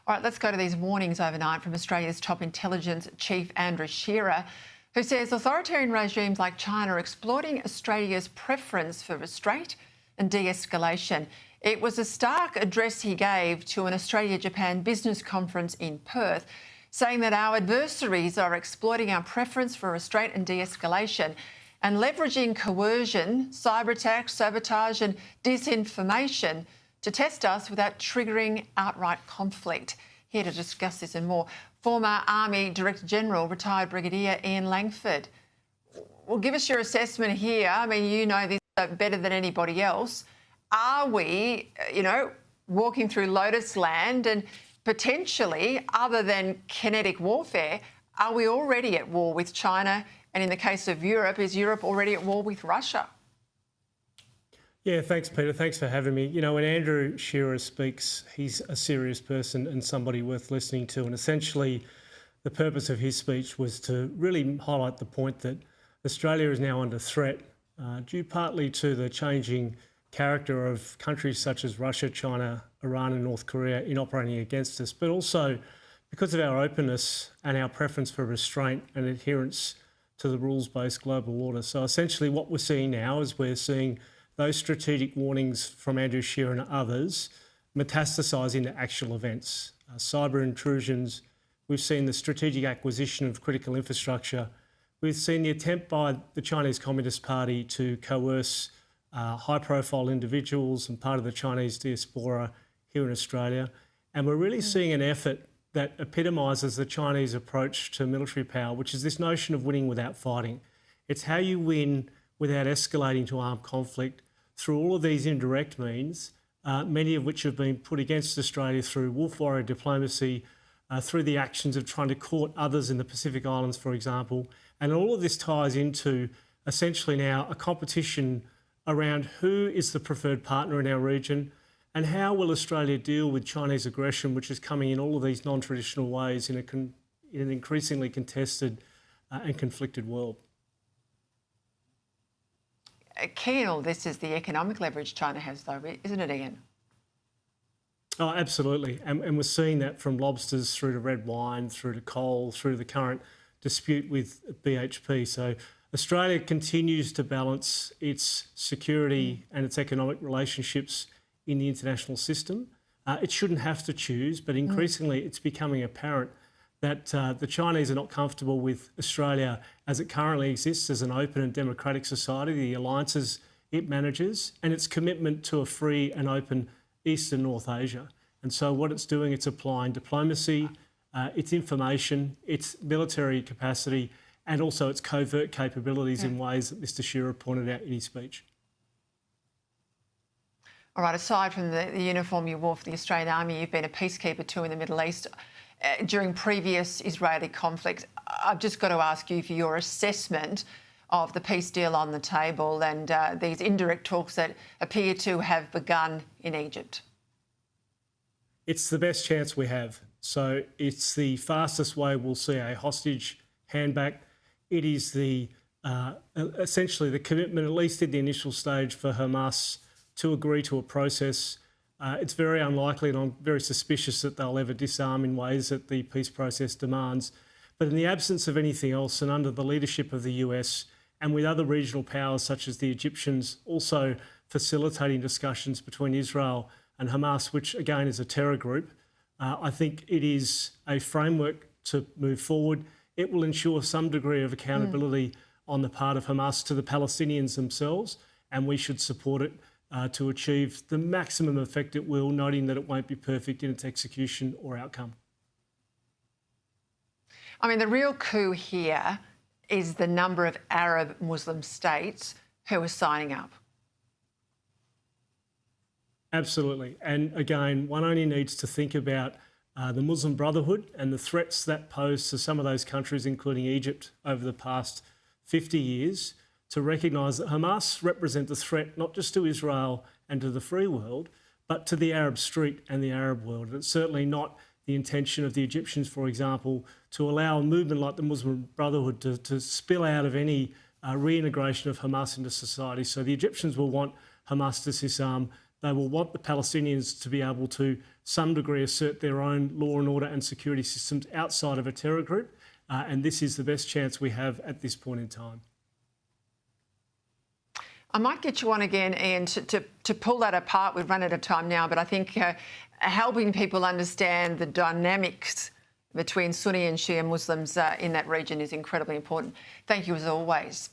All right, let's go to these warnings overnight from Australia's top intelligence chief, Andrew Shearer, who says authoritarian regimes like China are exploiting Australia's preference for restraint and de-escalation. It was a stark address he gave to an Australia-Japan business conference in Perth, saying that our adversaries are exploiting our preference for restraint and de-escalation and leveraging coercion, cyber attacks, sabotage and disinformation to test us without triggering outright conflict. Here to discuss this and more, former Army Director General, Retired Brigadier Ian Langford. Well, give us your assessment here. I mean, you know this better than anybody else. Are we, walking through Lotus land, and potentially, other than kinetic warfare, are we already at war with China? And in the case of Europe, is Europe already at war with Russia? Yeah, thanks, Peter. Thanks for having me. When Andrew Shearer speaks, he's a serious person and somebody worth listening to. And essentially, the purpose of his speech was to really highlight the point that Australia is now under threat, due partly to the changing character of countries such as Russia, China, Iran and North Korea in operating against us, but also because of our openness and our preference for restraint and adherence to the rules-based global order. So essentially what we're seeing now is we're seeing those strategic warnings from Andrew Shearer and others metastasise into actual events. Cyber intrusions, we've seen the strategic acquisition of critical infrastructure, we've seen the attempt by the Chinese Communist Party to coerce high-profile individuals and part of the Chinese diaspora here in Australia. And we're really seeing an effort that epitomises the Chinese approach to military power, which is this notion of winning without fighting. It's how you win without escalating to armed conflict through all of these indirect means, many of which have been put against Australia through wolf warrior diplomacy, through the actions of trying to court others in the Pacific Islands, for example. And all of this ties into essentially now a competition around who is the preferred partner in our region and how will Australia deal with Chinese aggression, which is coming in all of these non-traditional ways in an increasingly contested and conflicted world. Key in all this is the economic leverage China has, though, isn't it, Ian? Oh, absolutely. And we're seeing that from lobsters through to red wine, through to coal, through to the current dispute with BHP. So Australia continues to balance its security and its economic relationships in the international system. It shouldn't have to choose, but increasingly it's becoming apparent that the Chinese are not comfortable with Australia as it currently exists as an open and democratic society, the alliances it manages, and its commitment to a free and open East and North Asia. And so what it's doing, it's applying diplomacy, its information, its military capacity, and also its covert capabilities in ways that Mr Shearer pointed out in his speech. All right, aside from the uniform you wore for the Australian Army, you've been a peacekeeper too in the Middle East during previous Israeli conflicts. I've just got to ask you for your assessment of the peace deal on the table and these indirect talks that appear to have begun in Egypt. It's the best chance we have. So it's the fastest way we'll see a hostage handback. It is the essentially the commitment, at least at the initial stage, for Hamas to agree to a process. It's very unlikely, and I'm very suspicious that they'll ever disarm in ways that the peace process demands. But in the absence of anything else, and under the leadership of the US, and with other regional powers such as the Egyptians also facilitating discussions between Israel and Hamas, which again is a terror group, I think it is a framework to move forward. It will ensure some degree of accountability on the part of Hamas to the Palestinians themselves, and we should support it to achieve the maximum effect it will, noting that it won't be perfect in its execution or outcome. I mean, the real coup here is the number of Arab Muslim states who are signing up. Absolutely. And again, one only needs to think about the Muslim Brotherhood and the threats that pose to some of those countries, including Egypt, over the past 50 years, to recognise that Hamas represent a threat not just to Israel and to the free world, but to the Arab street and the Arab world. And it's certainly not the intention of the Egyptians, for example, to allow a movement like the Muslim Brotherhood to spill out of any reintegration of Hamas into society. So the Egyptians will want Hamas to disarm. They will want the Palestinians to be able to some degree assert their own law and order and security systems outside of a terror group. And this is the best chance we have at this point in time. I might get you on again, Ian, to pull that apart. We've run out of time now, but I think helping people understand the dynamics between Sunni and Shia Muslims in that region is incredibly important. Thank you as always.